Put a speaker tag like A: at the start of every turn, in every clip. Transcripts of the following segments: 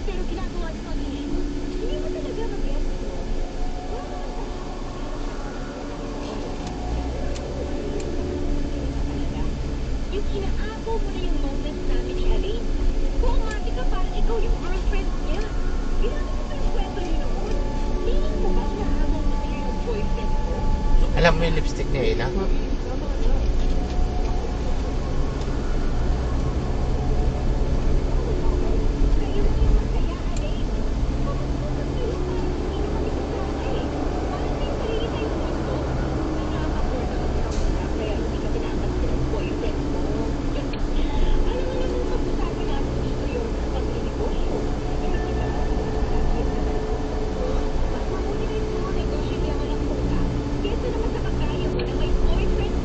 A: Pero ginagawa ni Pauline, hindi mo talaga mag-gets mo. Wala naman sa talaga. Yung inaagaw mo na yung moments namin ni Elaine. Bumati ka parang ikaw yung girlfriend niya. Ginamit mo pa yung kwento niyo noon. Tingin mo ba inaagaw mo sa'yo yung boyfriend ko?
B: Alam mo yung lipstick ni Ella?
A: Kesa naman sa kagaya mo na may boyfriend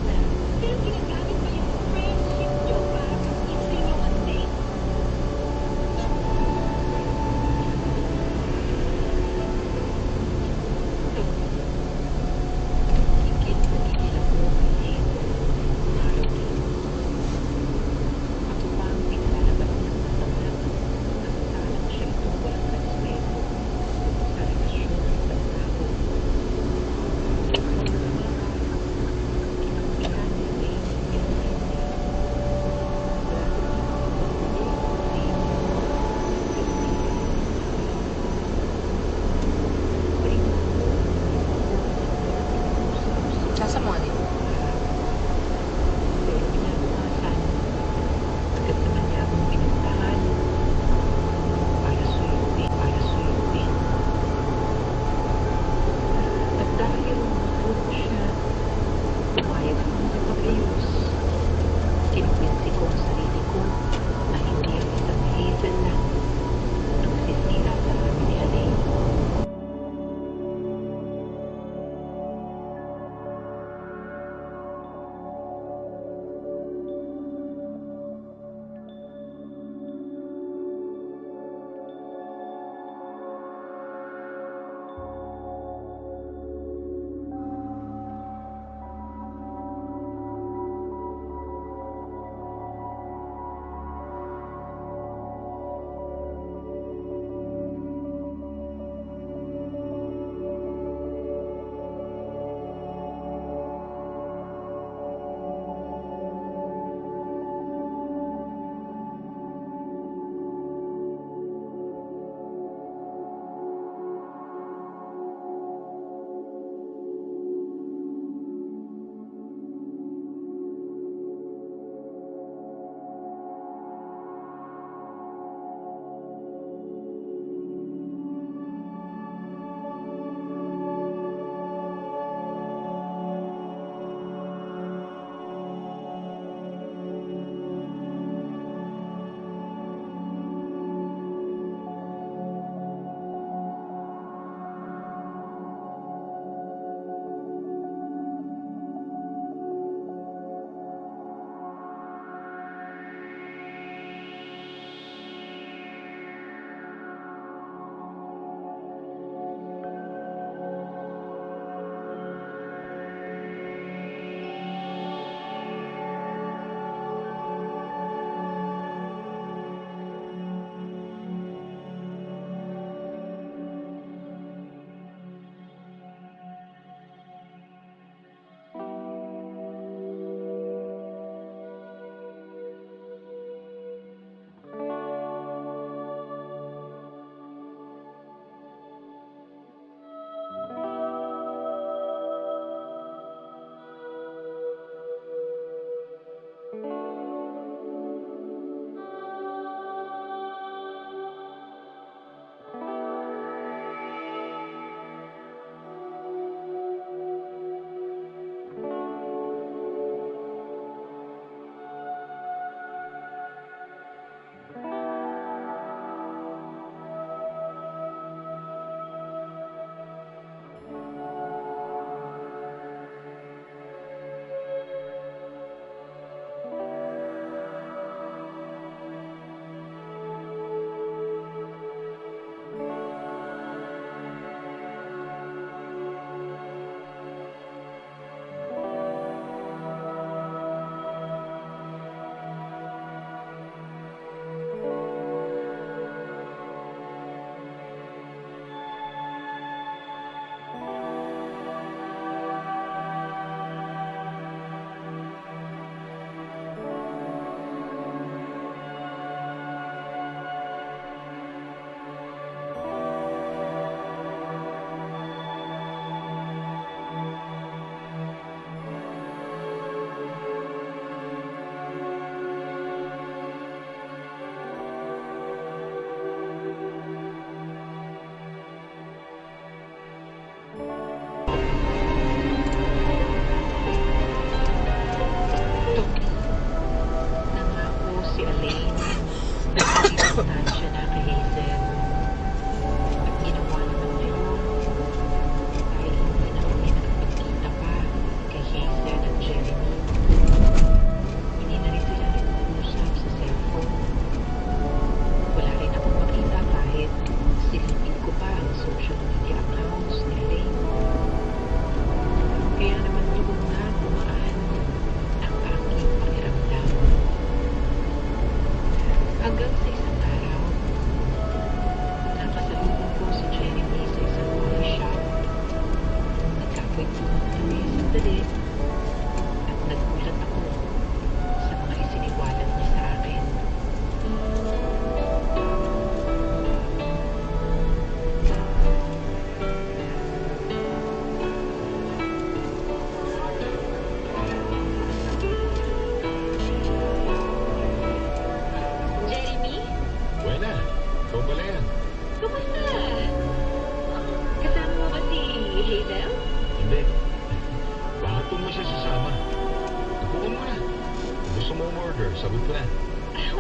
C: sagot ko na.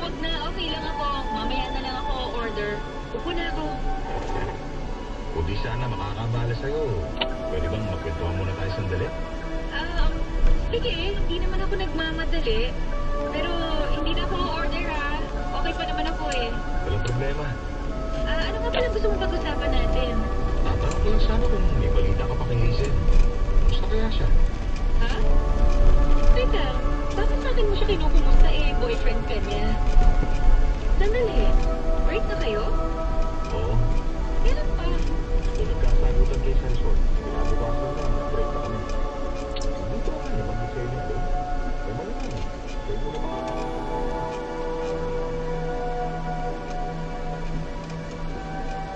A: Wag na, okay lang ako. Mamaya na lang ako order. Upo na ako.
C: Kung di sana makakabala sa'yo, pwede bang magkwentuhan muna tayo sandali?
A: Sige, hindi naman ako nagmamadali. Pero hindi na ako order ha. Okay pa naman ako eh.
C: Walang problema.
A: Ano nga palang gusto mong pag-usapan natin?
C: Tatanong ko lang sana kung may balita ka pa kay Hazel. Gusto kaya siya?
A: Ha? Teka, bakit sa akin mo siya kinukumusta eh? Boyfriend ka niya. Sandali, break na kayo?